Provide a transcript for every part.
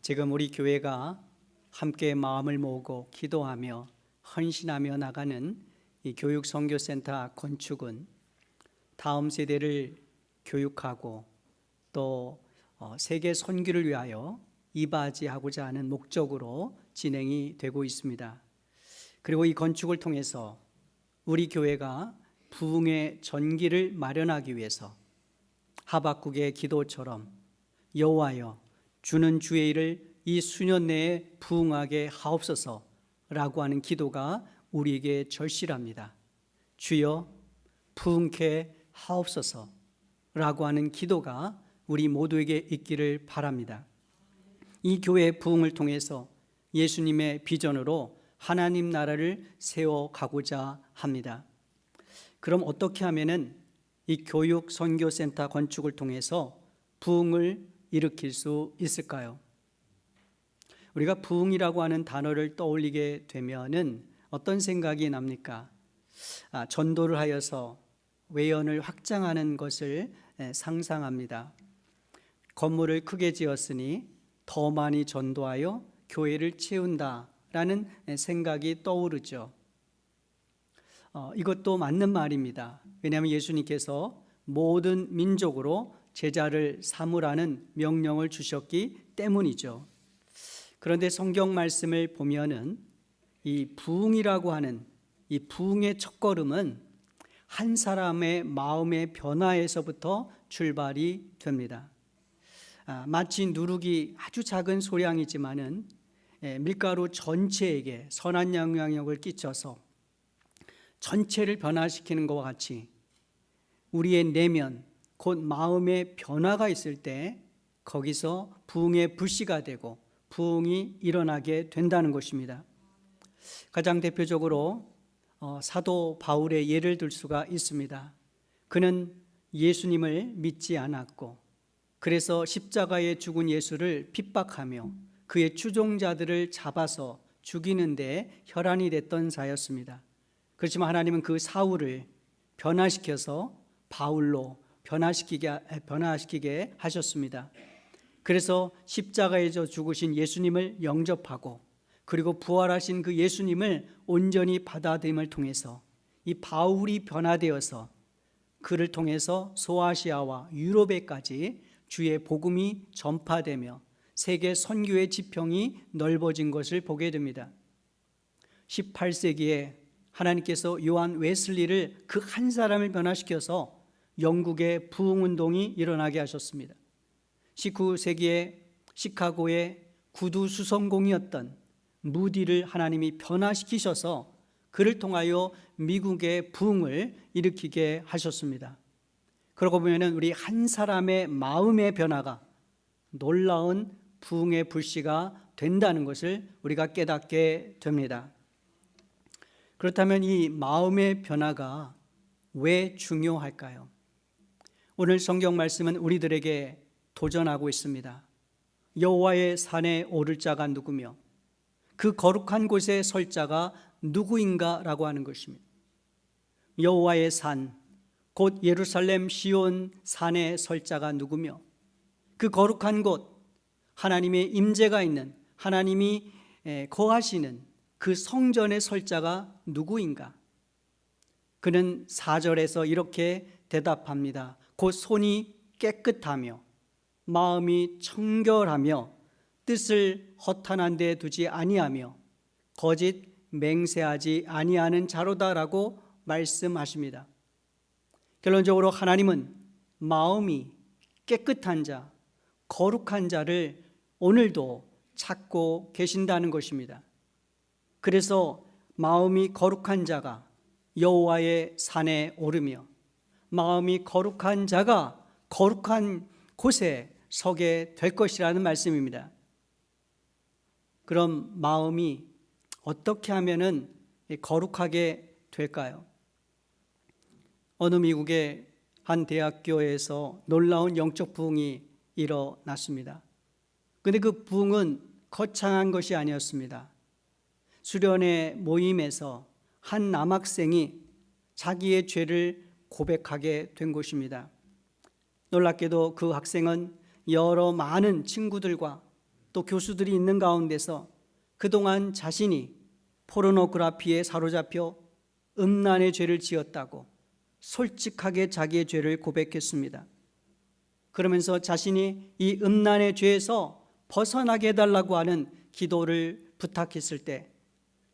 지금 우리 교회가 함께 마음을 모으고 기도하며 헌신하며 나가는 이 교육 선교센터 건축은 다음 세대를 교육하고 또 세계 선교를 위하여 이바지하고자 하는 목적으로 진행이 되고 있습니다. 그리고 이 건축을 통해서 우리 교회가 부흥의 전기를 마련하기 위해서 하박국의 기도처럼 여호와여 주는 주의 일을 이 수년 내에 부흥하게 하옵소서라고 하는 기도가 우리에게 절실합니다. 주여 부흥케 하옵소서라고 하는 기도가 우리 모두에게 있기를 바랍니다. 이 교회의 부흥을 통해서 예수님의 비전으로 하나님 나라를 세워가고자 합니다. 그럼 어떻게 하면은 이 교육 선교센터 건축을 통해서 부흥을 일으킬 수 있을까요? 우리가 부흥이라고 하는 단어를 떠올리게 되면은 어떤 생각이 납니까? 전도를 하여서 외연을 확장하는 것을 상상합니다. 건물을 크게 지었으니 더 많이 전도하여 교회를 채운다라는 생각이 떠오르죠. 이것도 맞는 말입니다. 왜냐하면 예수님께서 모든 민족으로 제자를 삼으라는 명령을 주셨기 때문이죠. 그런데 성경 말씀을 보면은 이 부흥이라고 하는 이 부흥의 첫걸음은 한 사람의 마음의 변화에서부터 출발이 됩니다. 마치 누룩이 아주 작은 소량이지만은 밀가루 전체에게 선한 영향력을 끼쳐서 전체를 변화시키는 것과 같이 우리의 내면 곧 마음의 변화가 있을 때 거기서 부흥의 불씨가 되고 부흥이 일어나게 된다는 것입니다. 가장 대표적으로 사도 바울의 예를 들 수가 있습니다. 그는 예수님을 믿지 않았고 그래서 십자가에 죽은 예수를 핍박하며 그의 추종자들을 잡아서 죽이는 데 혈안이 됐던 자였습니다. 그렇지만 하나님은 그 사울을 변화시켜서 바울로 변화시키게 하셨습니다. 그래서 십자가에서 죽으신 예수님을 영접하고 그리고 부활하신 그 예수님을 온전히 받아들임을 통해서 이 바울이 변화되어서 그를 통해서 소아시아와 유럽에까지 주의 복음이 전파되며 세계 선교의 지평이 넓어진 것을 보게 됩니다. 18세기에 하나님께서 요한 웨슬리를 그 한 사람을 변화시켜서 영국의 부흥운동이 일어나게 하셨습니다. 19세기에 시카고의 구두 수성공이었던 무디를 하나님이 변화시키셔서 그를 통하여 미국의 부흥을 일으키게 하셨습니다. 그러고 보면 우리 한 사람의 마음의 변화가 놀라운 부흥의 불씨가 된다는 것을 우리가 깨닫게 됩니다. 그렇다면 이 마음의 변화가 왜 중요할까요? 오늘 성경 말씀은 우리들에게 도전하고 있습니다. 여호와의 산에 오를 자가 누구며 그 거룩한 곳에 설 자가 누구인가 라고 하는 것입니다. 여호와의 산, 곧 예루살렘 시온 산에 설 자가 누구며 그 거룩한 곳, 하나님의 임재가 있는 하나님이 거하시는 그 성전에 설 자가 누구인가? 그는 4절에서 이렇게 대답합니다. 곧 손이 깨끗하며 마음이 청결하며 뜻을 허탄한 데 두지 아니하며 거짓 맹세하지 아니하는 자로다라고 말씀하십니다. 결론적으로 하나님은 마음이 깨끗한 자, 거룩한 자를 오늘도 찾고 계신다는 것입니다. 그래서 마음이 거룩한 자가 여호와의 산에 오르며 마음이 거룩한 자가 거룩한 곳에 서게 될 것이라는 말씀입니다. 그럼 마음이 어떻게 하면은 거룩하게 될까요? 어느 미국의 한 대학교에서 놀라운 영적 부흥이 일어났습니다. 그런데 그 부흥은 거창한 것이 아니었습니다. 수련회 모임에서 한 남학생이 자기의 죄를 고백하게 된 것입니다. 놀랍게도 그 학생은 여러 많은 친구들과 또 교수들이 있는 가운데서 그동안 자신이 포르노그라피에 사로잡혀 음란의 죄를 지었다고 솔직하게 자기의 죄를 고백했습니다. 그러면서 자신이 이 음란의 죄에서 벗어나게 해달라고 하는 기도를 부탁했을 때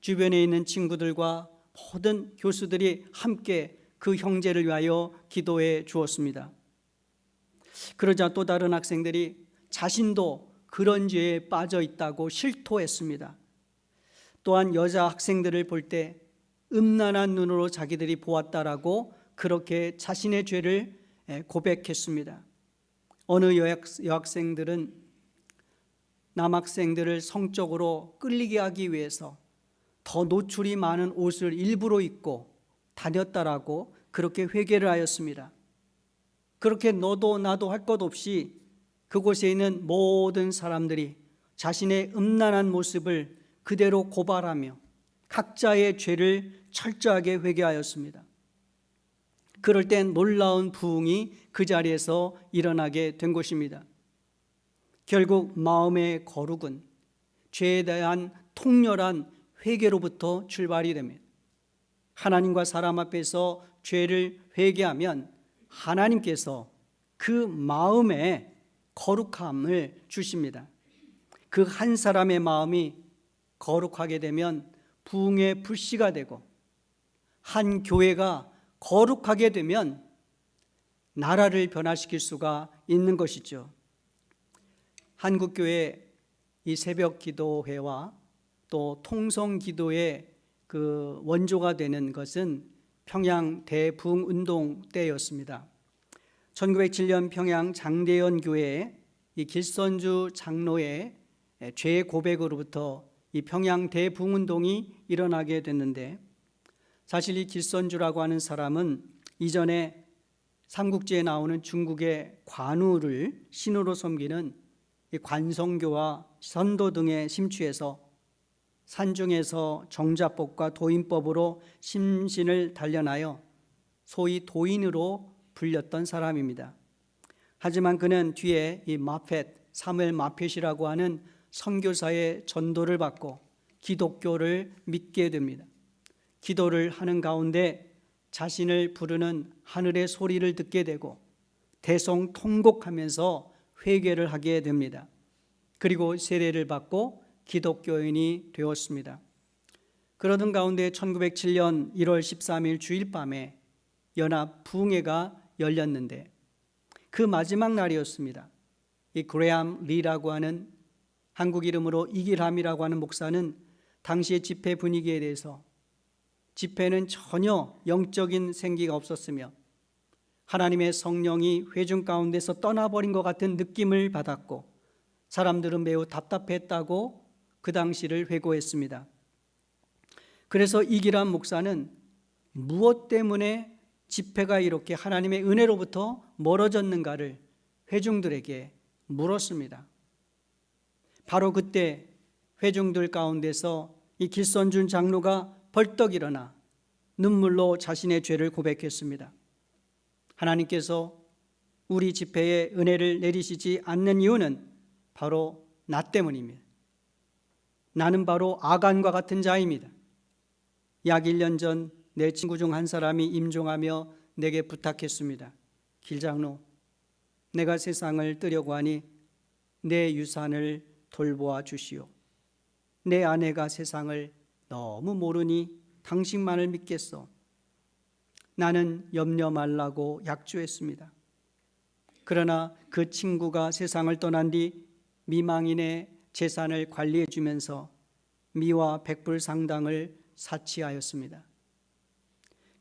주변에 있는 친구들과 모든 교수들이 함께 그 형제를 위하여 기도해 주었습니다. 그러자 또 다른 학생들이 자신도 그런 죄에 빠져 있다고 실토했습니다. 또한 여자 학생들을 볼 때 음란한 눈으로 자기들이 보았다라고 그렇게 자신의 죄를 고백했습니다. 어느 여학생들은 남학생들을 성적으로 끌리게 하기 위해서 더 노출이 많은 옷을 일부러 입고 다녔다라고 그렇게 회개를 하였습니다. 그렇게 너도 나도 할 것 없이 그곳에 있는 모든 사람들이 자신의 음란한 모습을 그대로 고발하며 각자의 죄를 철저하게 회개하였습니다. 그럴 땐 놀라운 부흥이 그 자리에서 일어나게 된 것입니다. 결국 마음의 거룩은 죄에 대한 통렬한 회개로부터 출발이 됩니다. 하나님과 사람 앞에서 죄를 회개하면 하나님께서 그 마음에 거룩함을 주십니다. 그 한 사람의 마음이 거룩하게 되면 부흥의 불씨가 되고, 한 교회가 거룩하게 되면 나라를 변화시킬 수가 있는 것이죠. 한국교회 이 새벽 기도회와 또 통성 기도의 그 원조가 되는 것은 평양 대부흥 운동 때였습니다. 1907년 평양 장대현 교회에 이 길선주 장로의 죄 고백으로부터 이 평양 대부흥 운동이 일어나게 됐는데, 사실 이 길선주라고 하는 사람은 이전에 삼국지에 나오는 중국의 관우를 신으로 섬기는 이 관성교와 선도 등에 심취해서 산중에서 정자법과 도인법으로 심신을 단련하여 소위 도인으로 불렸던 사람입니다. 하지만 그는 뒤에 이 사무엘 마펫이라고 하는 선교사의 전도를 받고 기독교를 믿게 됩니다. 기도를 하는 가운데 자신을 부르는 하늘의 소리를 듣게 되고 대성통곡하면서 회개를 하게 됩니다. 그리고 세례를 받고 기독교인이 되었습니다. 그러던 가운데 1907년 1월 13일 주일 밤에 연합 부흥회가 열렸는데 그 마지막 날이었습니다. 이 그레암 리라고 하는 한국 이름으로 이길함이라고 하는 목사는 당시의 집회 분위기에 대해서 집회는 전혀 영적인 생기가 없었으며 하나님의 성령이 회중 가운데서 떠나버린 것 같은 느낌을 받았고 사람들은 매우 답답했다고 그 당시를 회고했습니다. 그래서 이길함 목사는 무엇 때문에 집회가 이렇게 하나님의 은혜로부터 멀어졌는가를 회중들에게 물었습니다. 바로 그때 회중들 가운데서 이 길선준 장로가 벌떡 일어나 눈물로 자신의 죄를 고백했습니다. 하나님께서 우리 집회에 은혜를 내리시지 않는 이유는 바로 나 때문입니다. 나는 바로 아간과 같은 자입니다. 약 1년 전 내 친구 중 한 사람이 임종하며 내게 부탁했습니다. 길장로, 내가 세상을 뜨려고 하니 내 유산을 돌보아 주시오. 내 아내가 세상을 너무 모르니 당신만을 믿겠소. 나는 염려 말라고 약조했습니다. 그러나 그 친구가 세상을 떠난 뒤 미망인의 재산을 관리해 주면서 미와 백불 상당을 사치하였습니다.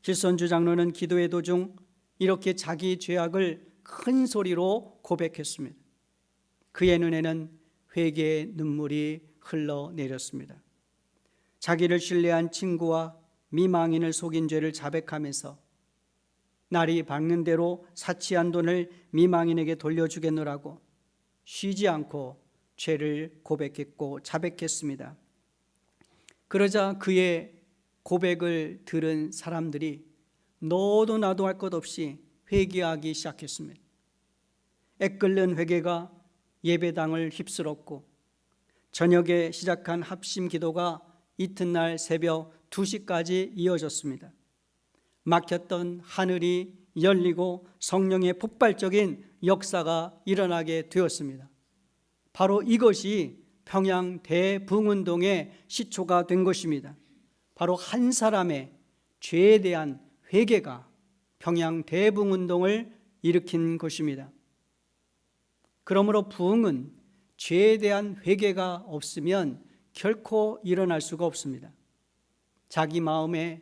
길선주 장로는 기도의 도중 이렇게 자기 죄악을 큰 소리로 고백했습니다. 그의 눈에는 회개의 눈물이 흘러내렸습니다. 자기를 신뢰한 친구와 미망인을 속인 죄를 자백하면서 날이 밝는 대로 사치한 돈을 미망인에게 돌려주겠노라고 쉬지 않고 죄를 고백했고 자백했습니다. 그러자 그의 고백을 들은 사람들이 너도 나도 할 것 없이 회개하기 시작했습니다. 애끓는 회개가 예배당을 휩쓸었고 저녁에 시작한 합심 기도가 이튿날 새벽 2시까지 이어졌습니다. 막혔던 하늘이 열리고 성령의 폭발적인 역사가 일어나게 되었습니다. 바로 이것이 평양 대붕운동의 시초가 된 것입니다. 바로 한 사람의 죄에 대한 회개가 평양 대붕운동을 일으킨 것입니다. 그러므로 부흥은 죄에 대한 회개가 없으면 결코 일어날 수가 없습니다. 자기 마음에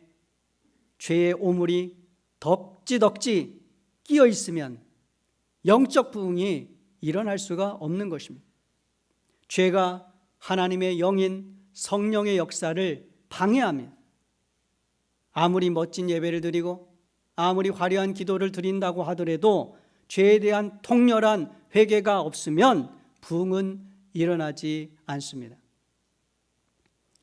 죄의 오물이 덕지덕지 끼어 있으면 영적 부흥이 일어날 수가 없는 것입니다. 죄가 하나님의 영인 성령의 역사를 방해하며 아무리 멋진 예배를 드리고 아무리 화려한 기도를 드린다고 하더라도 죄에 대한 통렬한 회개가 없으면 부흥은 일어나지 않습니다.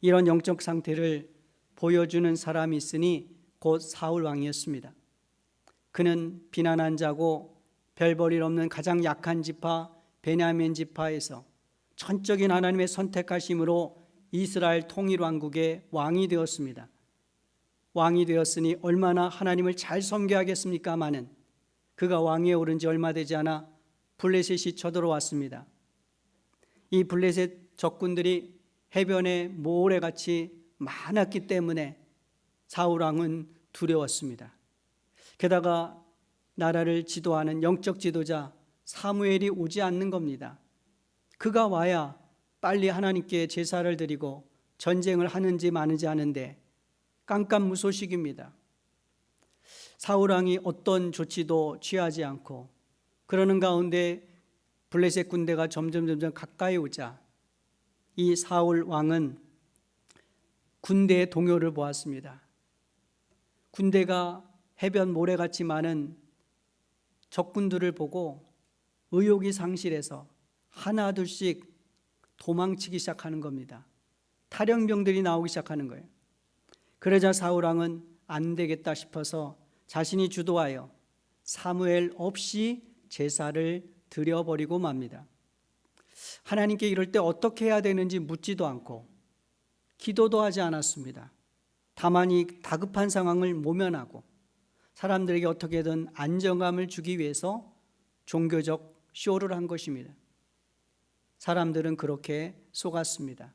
이런 영적 상태를 보여주는 사람이 있으니 곧 사울 왕이었습니다. 그는 비난한 자고 별볼일 없는 가장 약한 지파 베냐민 지파에서 전적인 하나님의 선택하심으로 이스라엘 통일왕국의 왕이 되었습니다. 왕이 되었으니 얼마나 하나님을 잘 섬겨야겠습니까마는 그가 왕위에 오른 지 얼마 되지 않아 블레셋이 쳐들어왔습니다. 이 블레셋 적군들이 해변에 모래같이 많았기 때문에 사울 왕은 두려웠습니다. 게다가 나라를 지도하는 영적 지도자 사무엘이 오지 않는 겁니다. 그가 와야 빨리 하나님께 제사를 드리고 전쟁을 하는지 마는지 하는데 깜깜무소식입니다. 사울 왕이 어떤 조치도 취하지 않고 그러는 가운데 블레셋 군대가 점점 가까이 오자 이 사울 왕은 군대의 동요를 보았습니다. 군대가 해변 모래같이 많은 적군들을 보고 의욕이 상실해서 하나 둘씩 도망치기 시작하는 겁니다. 탈영병들이 나오기 시작하는 거예요. 그러자 사울 왕은 안 되겠다 싶어서 자신이 주도하여 사무엘 없이 제사를 드려버리고 맙니다. 하나님께 이럴 때 어떻게 해야 되는지 묻지도 않고 기도도 하지 않았습니다. 다만 이 다급한 상황을 모면하고 사람들에게 어떻게든 안정감을 주기 위해서 종교적 쇼를 한 것입니다. 사람들은 그렇게 속았습니다.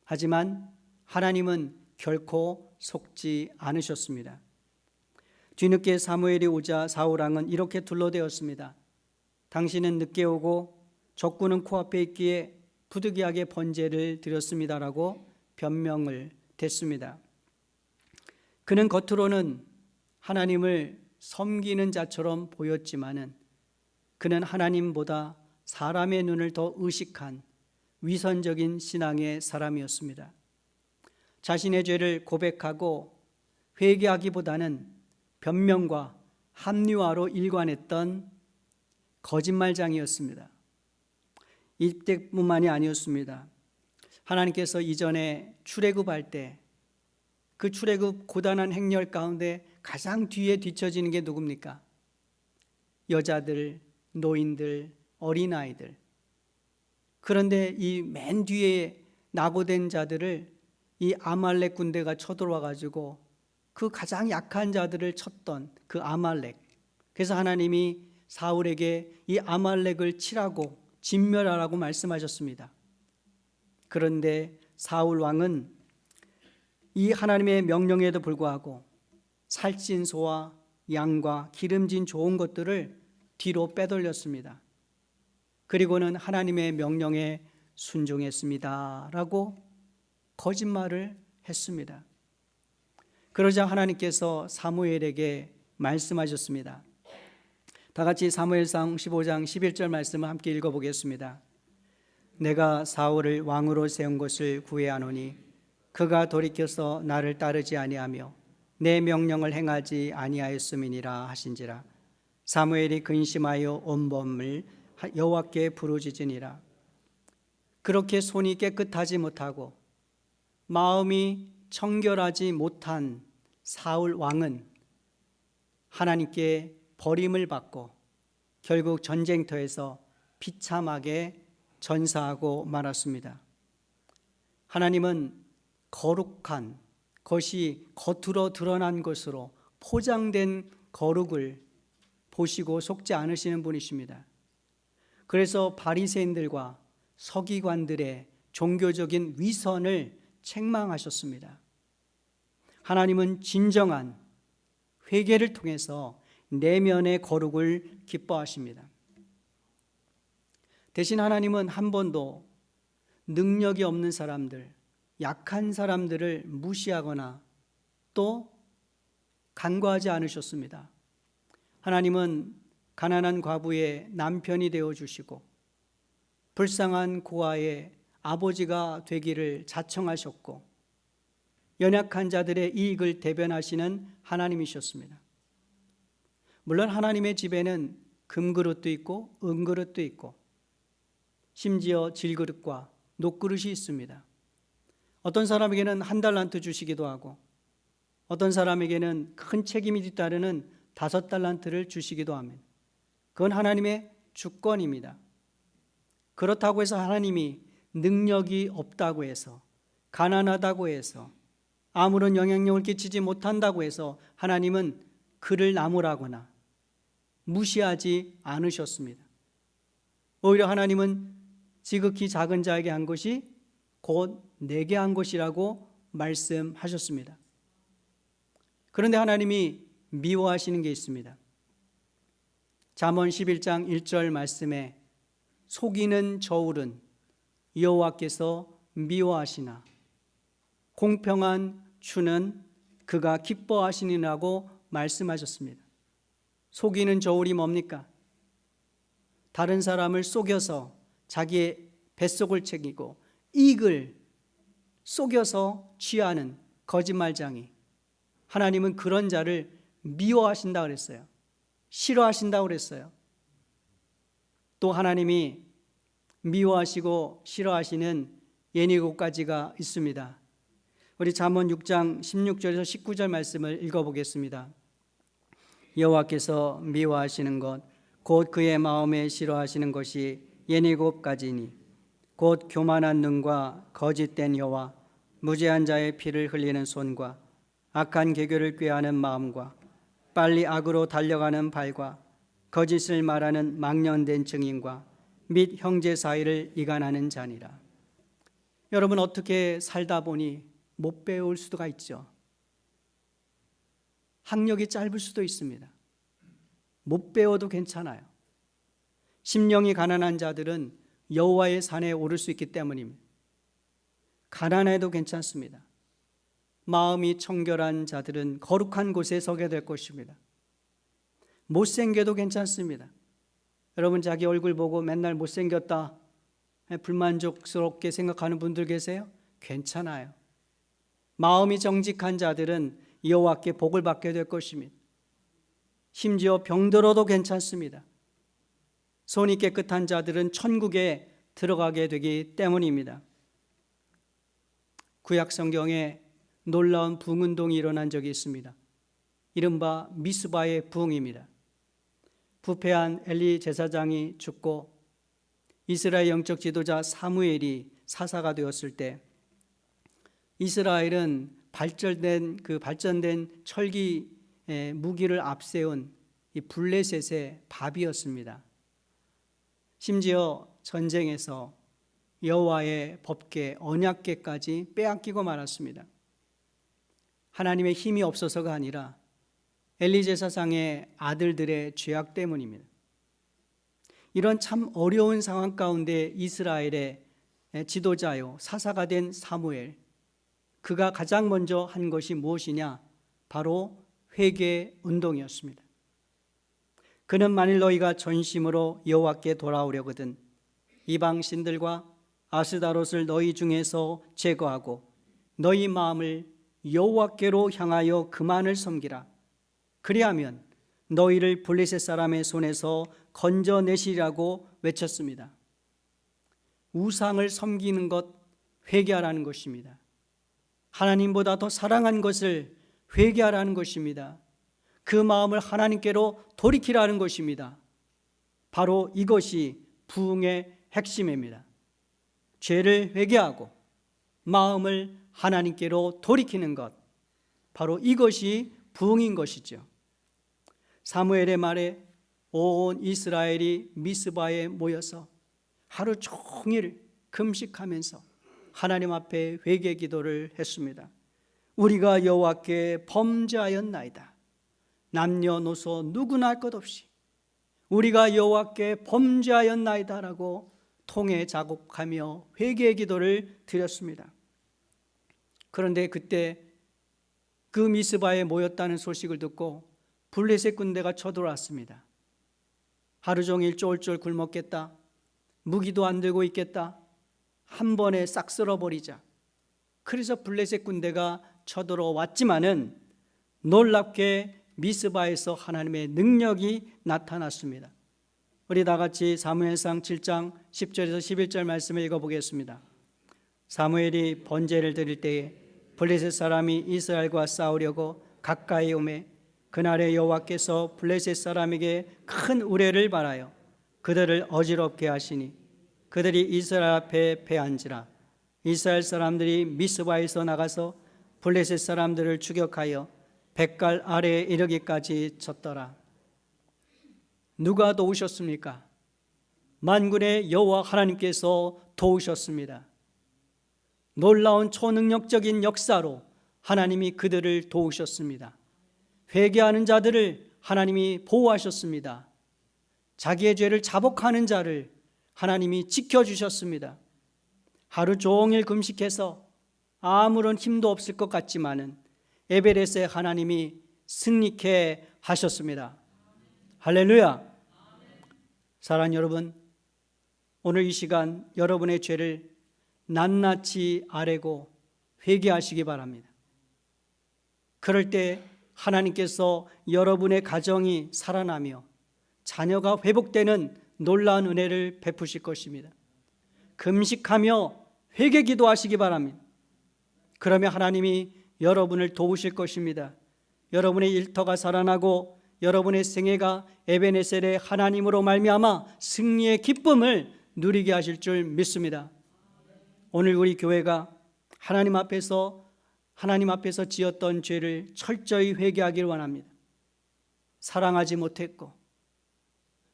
하지만 하나님은 결코 속지 않으셨습니다. 뒤늦게 사무엘이 오자 사울 왕은 이렇게 둘러대었습니다. 당신은 늦게 오고 적군은 코앞에 있기에 부득이하게 번제를 드렸습니다라고 변명을 댔습니다. 그는 겉으로는 하나님을 섬기는 자처럼 보였지만은 그는 하나님보다 사람의 눈을 더 의식한 위선적인 신앙의 사람이었습니다. 자신의 죄를 고백하고 회개하기보다는 변명과 합리화로 일관했던 거짓말장이었습니다. 이때뿐만이 아니었습니다. 하나님께서 이전에 출애굽할 때 그 출애굽 고단한 행렬 가운데 가장 뒤에 뒤처지는 게 누굽니까? 여자들, 노인들, 어린아이들. 그런데 이 맨 뒤에 낙오된 자들을 이 아말렉 군대가 쳐들어와 가지고 그 가장 약한 자들을 쳤던 그 아말렉. 그래서 하나님이 사울에게 이 아말렉을 치라고 진멸하라고 말씀하셨습니다. 그런데 사울 왕은 이 하나님의 명령에도 불구하고 살찐 소와 양과 기름진 좋은 것들을 뒤로 빼돌렸습니다. 그리고는 하나님의 명령에 순종했습니다 라고 거짓말을 했습니다. 그러자 하나님께서 사무엘에게 말씀하셨습니다. 다 같이 사무엘상 15장 11절 말씀을 함께 읽어보겠습니다. 내가 사울을 왕으로 세운 것을 구애하노니 그가 돌이켜서 나를 따르지 아니하며 내 명령을 행하지 아니하였음이니라 하신지라. 사무엘이 근심하여 온 몸을 여호와께 부르짖으니라. 그렇게 손이 깨끗하지 못하고 마음이 청결하지 못한 사울 왕은 하나님께 버림을 받고 결국 전쟁터에서 비참하게 전사하고 말았습니다. 하나님은 거룩한 것이 겉으로 드러난 것으로 포장된 거룩을 보시고 속지 않으시는 분이십니다. 그래서 바리새인들과 서기관들의 종교적인 위선을 책망하셨습니다. 하나님은 진정한 회개를 통해서 내면의 거룩을 기뻐하십니다. 대신 하나님은 한 번도 능력이 없는 사람들, 약한 사람들을 무시하거나 또 간과하지 않으셨습니다. 하나님은 가난한 과부의 남편이 되어주시고 불쌍한 고아의 아버지가 되기를 자청하셨고 연약한 자들의 이익을 대변하시는 하나님이셨습니다. 물론 하나님의 집에는 금그릇도 있고 은그릇도 있고 심지어 질그릇과 녹그릇이 있습니다. 어떤 사람에게는 1달란트 주시기도 하고 어떤 사람에게는 큰 책임이 뒤따르는 5달란트를 주시기도 합니다. 그건 하나님의 주권입니다. 그렇다고 해서 하나님이 능력이 없다고 해서 가난하다고 해서 아무런 영향력을 끼치지 못한다고 해서 하나님은 그를 나무라거나 무시하지 않으셨습니다. 오히려 하나님은 지극히 작은 자에게 한 것이 곧 내게 한 것이라고 말씀하셨습니다. 그런데 하나님이 미워하시는 게 있습니다. 잠언 11장 1절 말씀에 속이는 저울은 여호와께서 미워하시나 공평한 추는 그가 기뻐하시니라고 말씀하셨습니다. 속이는 저울이 뭡니까? 다른 사람을 속여서 자기의 뱃속을 챙기고 이익을 속여서 취하는 거짓말쟁이. 하나님은 그런 자를 미워하신다고 그랬어요. 싫어하신다고 그랬어요. 또 하나님이 미워하시고 싫어하시는 예언 7가지가 있습니다. 우리 잠언 6장 16절에서 19절 말씀을 읽어보겠습니다. 여호와께서 미워하시는 것 곧 그의 마음에 싫어하시는 것이 예언 7가지니 곧 교만한 눈과 거짓된 혀와 무죄한 자의 피를 흘리는 손과 악한 계교를 꾀하는 마음과 빨리 악으로 달려가는 발과 거짓을 말하는 망령된 증인과 및 형제 사이를 이간하는 자니라. 여러분 어떻게 살다 보니 못 배울 수가 있죠. 학력이 짧을 수도 있습니다. 못 배워도 괜찮아요. 심령이 가난한 자들은 여호와의 산에 오를 수 있기 때문입니다. 가난해도 괜찮습니다. 마음이 청결한 자들은 거룩한 곳에 서게 될 것입니다. 못생겨도 괜찮습니다. 여러분 자기 얼굴 보고 맨날 못생겼다 불만족스럽게 생각하는 분들 계세요? 괜찮아요. 마음이 정직한 자들은 여호와께 복을 받게 될 것입니다. 심지어 병들어도 괜찮습니다. 손이 깨끗한 자들은 천국에 들어가게 되기 때문입니다. 구약 성경에 놀라운 부흥운동이 일어난 적이 있습니다. 이른바 미스바의 부흥입니다. 부패한 엘리 제사장이 죽고 이스라엘 영적 지도자 사무엘이 사사가 되었을 때 이스라엘은 발전된 철기 무기를 앞세운 이 블레셋의 밥이었습니다. 심지어 전쟁에서 여호와의 법궤 언약궤까지 빼앗기고 말았습니다. 하나님의 힘이 없어서가 아니라 엘리 제사장의 아들들의 죄악 때문입니다. 이런 참 어려운 상황 가운데 이스라엘의 지도자요 사사가 된 사무엘, 그가 가장 먼저 한 것이 무엇이냐? 바로 회개 운동이었습니다. 그는 만일 너희가 전심으로 여호와께 돌아오려거든 이방 신들과 아스다롯을 너희 중에서 제거하고 너희 마음을 여호와께로 향하여 그만을 섬기라. 그리하면 너희를 블레셋 사람의 손에서 건져내시라고 외쳤습니다. 우상을 섬기는 것 회개하라는 것입니다. 하나님보다 더 사랑한 것을 회개하라는 것입니다. 그 마음을 하나님께로 돌이키라는 것입니다. 바로 이것이 부흥의 핵심입니다. 죄를 회개하고 마음을 하나님께로 돌이키는 것, 바로 이것이 부흥인 것이죠. 사무엘의 말에 온 이스라엘이 미스바에 모여서 하루 종일 금식하면서 하나님 앞에 회개 기도를 했습니다. 우리가 여호와께 범죄하였나이다. 남녀노소 누구나 할 것 없이 우리가 여호와께 범죄하였나이다라고 통해 자곡하며 회개의 기도를 드렸습니다. 그런데 그때 그 미스바에 모였다는 소식을 듣고 블레셋 군대가 쳐들어왔습니다. 하루 종일 쫄쫄 굶었겠다, 무기도 안 들고 있겠다, 한 번에 싹 쓸어버리자. 그래서 블레셋 군대가 쳐들어왔지만은 놀랍게 미스바에서 하나님의 능력이 나타났습니다. 우리 다 같이 사무엘상 7장 10절에서 11절 말씀을 읽어보겠습니다. 사무엘이 번제를 드릴 때에 블레셋 사람이 이스라엘과 싸우려고 가까이 오매 그날에 여호와께서 블레셋 사람에게 큰 우레를 발하여 그들을 어지럽게 하시니 그들이 이스라엘 앞에 패한지라. 이스라엘 사람들이 미스바에서 나가서 블레셋 사람들을 추격하여 백갈 아래에 이르기까지 쳤더라. 누가 도우셨습니까? 만군의 여호와 하나님께서 도우셨습니다. 놀라운 초능력적인 역사로 하나님이 그들을 도우셨습니다. 회개하는 자들을 하나님이 보호하셨습니다. 자기의 죄를 자복하는 자를 하나님이 지켜주셨습니다. 하루 종일 금식해서 아무런 힘도 없을 것 같지만은 에베레스의 하나님이 승리케 하셨습니다. 할렐루야. 사랑하는 여러분, 오늘 이 시간 여러분의 죄를 낱낱이 아뢰고 회개하시기 바랍니다. 그럴 때 하나님께서 여러분의 가정이 살아나며 자녀가 회복되는 놀라운 은혜를 베푸실 것입니다. 금식하며 회개 기도하시기 바랍니다. 그러면 하나님이 여러분을 도우실 것입니다. 여러분의 일터가 살아나고 여러분의 생애가 에베네셀의 하나님으로 말미암아 승리의 기쁨을 누리게 하실 줄 믿습니다. 오늘 우리 교회가 하나님 앞에서 지었던 죄를 철저히 회개하길 원합니다. 사랑하지 못했고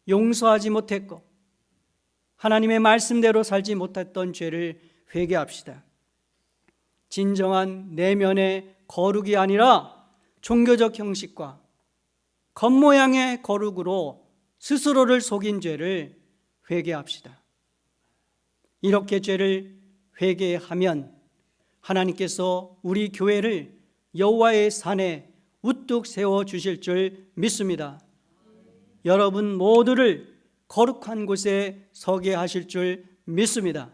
용서하지 못했고 하나님의 말씀대로 살지 못했던 죄를 회개합시다. 진정한 내면의 거룩이 아니라 종교적 형식과 겉모양의 거룩으로 스스로를 속인 죄를 회개합시다. 이렇게 죄를 회개하면 하나님께서 우리 교회를 여호와의 산에 우뚝 세워주실 줄 믿습니다. 여러분 모두를 거룩한 곳에 서게 하실 줄 믿습니다.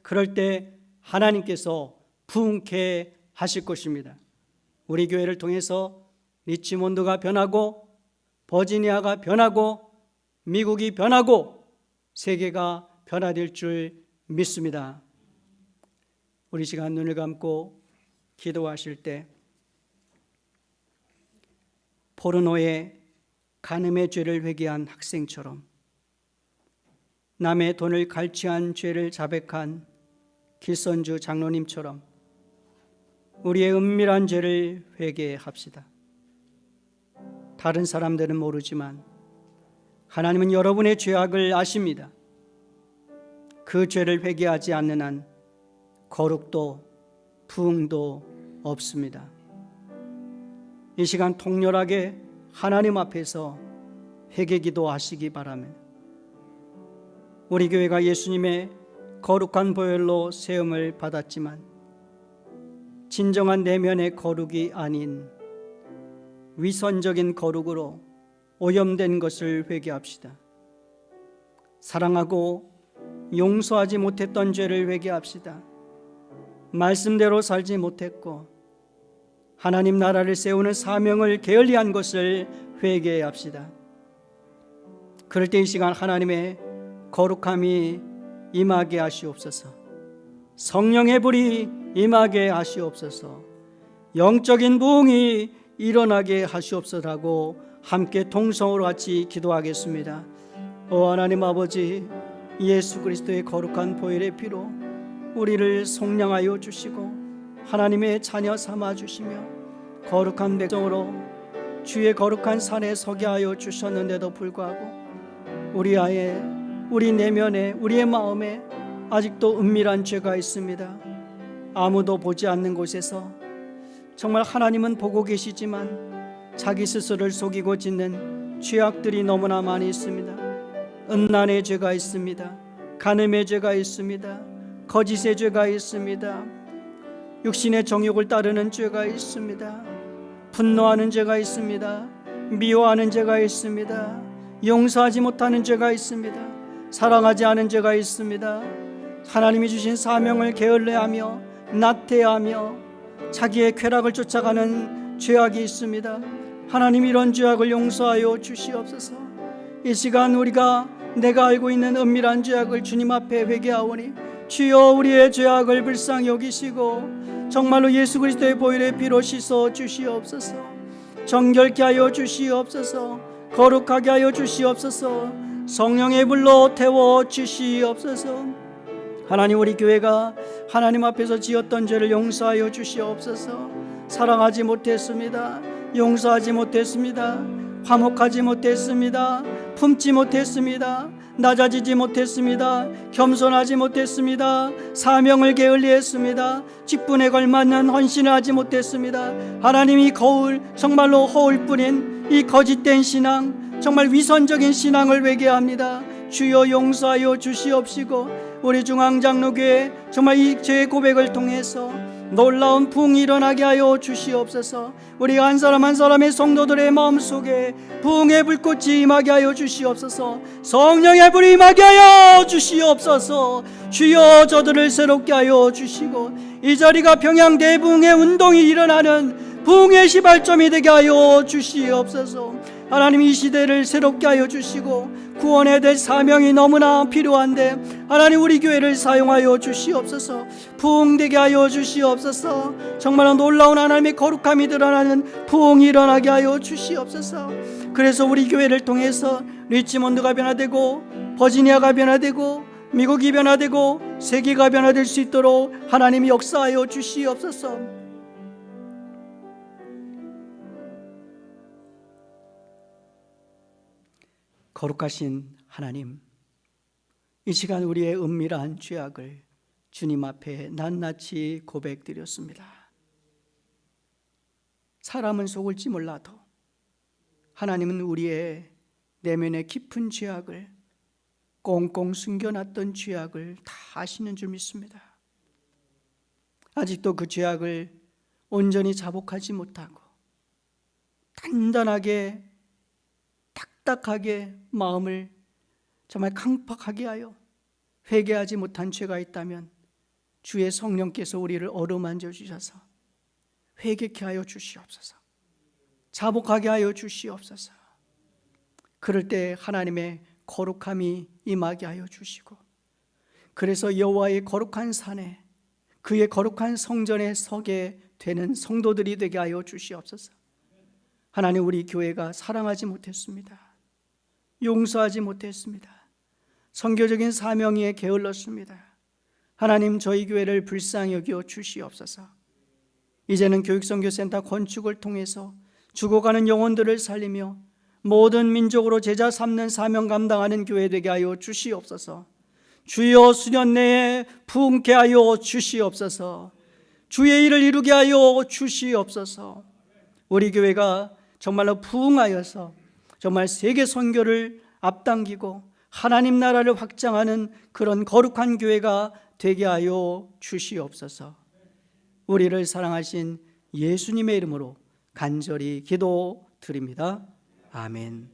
그럴 때 하나님께서 부흥케 하실 것입니다. 우리 교회를 통해서 리치몬드가 변하고 버지니아가 변하고 미국이 변하고 세계가 변화될 줄 믿습니다. 우리 시간 눈을 감고 기도하실 때 포르노의 간음의 죄를 회개한 학생처럼 남의 돈을 갈취한 죄를 자백한 길선주 장로님처럼 우리의 은밀한 죄를 회개합시다. 다른 사람들은 모르지만 하나님은 여러분의 죄악을 아십니다. 그 죄를 회개하지 않는 한 거룩도 부흥도 없습니다. 이 시간 통렬하게 하나님 앞에서 회개 기도하시기 바랍니다. 우리 교회가 예수님의 거룩한 보혈로 세움을 받았지만 진정한 내면의 거룩이 아닌 위선적인 거룩으로 오염된 것을 회개합시다. 사랑하고 용서하지 못했던 죄를 회개합시다. 말씀대로 살지 못했고 하나님 나라를 세우는 사명을 게을리한 것을 회개합시다. 그럴 때 이 시간 하나님의 거룩함이 임하게 하시옵소서. 성령의 불이 임하게 하시옵소서. 영적인 부흥이 일어나게 하시옵소서라고 함께 동성으로 같이 기도하겠습니다. 오 하나님 아버지, 예수 그리스도의 거룩한 보혈의 피로 우리를 속량하여 주시고 하나님의 자녀 삼아 주시며 거룩한 백성으로 주의 거룩한 산에 서게 하여 주셨는데도 불구하고 우리 안에, 우리 내면에, 우리의 마음에 아직도 은밀한 죄가 있습니다. 아무도 보지 않는 곳에서 정말 하나님은 보고 계시지만 자기 스스로를 속이고 짓는 죄악들이 너무나 많이 있습니다. 음란의 죄가 있습니다. 간음의 죄가 있습니다. 거짓의 죄가 있습니다. 육신의 정욕을 따르는 죄가 있습니다. 분노하는 죄가 있습니다. 미워하는 죄가 있습니다. 용서하지 못하는 죄가 있습니다. 사랑하지 않은 죄가 있습니다. 하나님이 주신 사명을 게을러하며 나태하며 자기의 쾌락을 쫓아가는 죄악이 있습니다. 하나님 이런 죄악을 용서하여 주시옵소서. 이 시간 우리가 내가 알고 있는 은밀한 죄악을 주님 앞에 회개하오니 주여 우리의 죄악을 불쌍히 여기시고 정말로 예수 그리스도의 보혈의 피로 씻어 주시옵소서. 정결케 하여 주시옵소서. 거룩하게 하여 주시옵소서. 성령의 불로 태워 주시옵소서. 하나님 우리 교회가 하나님 앞에서 지었던 죄를 용서하여 주시옵소서. 사랑하지 못했습니다. 용서하지 못했습니다. 화목하지 못했습니다. 품지 못했습니다. 낮아지지 못했습니다. 겸손하지 못했습니다. 사명을 게을리했습니다. 직분에 걸맞는 헌신을 하지 못했습니다. 하나님이 거울 정말로 허울뿐인 이 거짓된 신앙, 정말 위선적인 신앙을 회개합니다. 주여 용서하여 주시옵시고 우리 중앙장로교회 정말 이 죄 고백을 통해서 놀라운 부흥이 일어나게 하여 주시옵소서. 우리 한 사람 한 사람의 성도들의 마음속에 부흥의 불꽃이 임하게 하여 주시옵소서. 성령의 불이 임하게 하여 주시옵소서. 주여 저들을 새롭게 하여 주시고 이 자리가 평양 대부흥의 운동이 일어나는 부흥의 시발점이 되게 하여 주시옵소서. 하나님 이 시대를 새롭게 하여 주시고 구원해야 될 사명이 너무나 필요한데 하나님 우리 교회를 사용하여 주시옵소서. 부흥되게 하여 주시옵소서. 정말 놀라운 하나님의 거룩함이 드러나는 부흥이 일어나게 하여 주시옵소서. 그래서 우리 교회를 통해서 리치몬드가 변화되고 버지니아가 변화되고 미국이 변화되고 세계가 변화될 수 있도록 하나님이 역사하여 주시옵소서. 거룩하신 하나님, 이 시간 우리의 은밀한 죄악을 주님 앞에 낱낱이 고백드렸습니다. 사람은 속을지 몰라도 하나님은 우리의 내면의 깊은 죄악을 꽁꽁 숨겨놨던 죄악을 다 아시는 줄 믿습니다. 아직도 그 죄악을 온전히 자복하지 못하고 단단하게 딱딱하게 마음을 정말 강팍하게 하여 회개하지 못한 죄가 있다면 주의 성령께서 우리를 어루만져 주셔서 회개케 하여 주시옵소서. 자복하게 하여 주시옵소서. 그럴 때 하나님의 거룩함이 임하게 하여 주시고 그래서 여호와의 거룩한 산에 그의 거룩한 성전에 서게 되는 성도들이 되게 하여 주시옵소서. 하나님 우리 교회가 사랑하지 못했습니다. 용서하지 못했습니다. 선교적인 사명에 게을렀습니다. 하나님 저희 교회를 불쌍히 여겨 주시옵소서. 이제는 교육선교센터 건축을 통해서 죽어가는 영혼들을 살리며 모든 민족으로 제자 삼는 사명 감당하는 교회 되게 하여 주시옵소서. 주여 수년 내에 부흥케 하여 주시옵소서. 주의 일을 이루게 하여 주시옵소서. 우리 교회가 정말로 부흥하여서 정말 세계 선교를 앞당기고 하나님 나라를 확장하는 그런 거룩한 교회가 되게 하여 주시옵소서. 우리를 사랑하신 예수님의 이름으로 간절히 기도드립니다. 아멘.